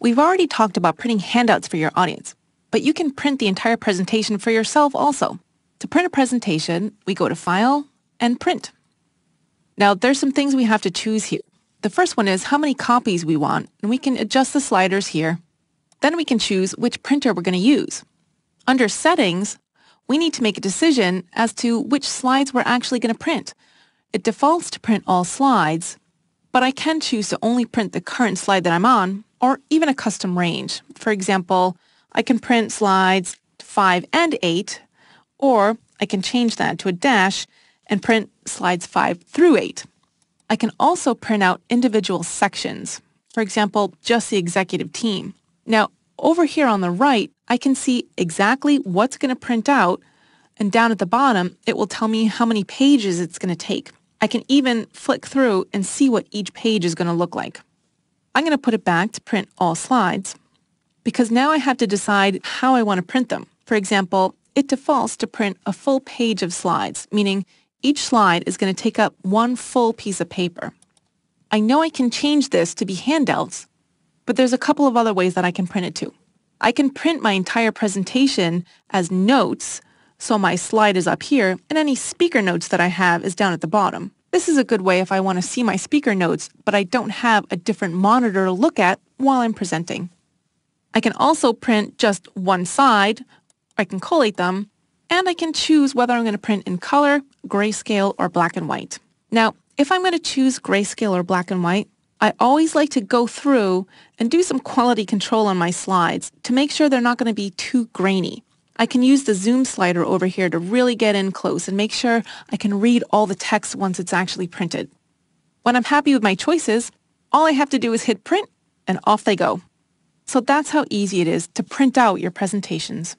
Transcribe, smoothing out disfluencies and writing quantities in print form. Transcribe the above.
We've already talked about printing handouts for your audience, but you can print the entire presentation for yourself also. To print a presentation, we go to File and Print. Now, there's some things we have to choose here. The first one is how many copies we want, and we can adjust the sliders here. Then we can choose which printer we're going to use. Under Settings, we need to make a decision as to which slides we're actually going to print. It defaults to print all slides, but I can choose to only print the current slide that I'm on, or even a custom range. For example, I can print slides 5 and 8, or I can change that to a dash and print slides 5 through 8. I can also print out individual sections, for example, just the executive team. Now, over here on the right, I can see exactly what's going to print out, and down at the bottom, it will tell me how many pages it's going to take. I can even flick through and see what each page is going to look like. I'm going to put it back to print all slides, because now I have to decide how I want to print them. For example, it defaults to print a full page of slides, meaning each slide is going to take up one full piece of paper. I know I can change this to be handouts, but there's a couple of other ways that I can print it too. I can print my entire presentation as notes, so my slide is up here, and any speaker notes that I have is down at the bottom. This is a good way if I want to see my speaker notes, but I don't have a different monitor to look at while I'm presenting. I can also print just one side, I can collate them, and I can choose whether I'm going to print in color, grayscale, or black and white. Now, if I'm going to choose grayscale or black and white, I always like to go through and do some quality control on my slides to make sure they're not going to be too grainy. I can use the zoom slider over here to really get in close and make sure I can read all the text once it's actually printed. When I'm happy with my choices, all I have to do is hit print and off they go. So that's how easy it is to print out your presentations.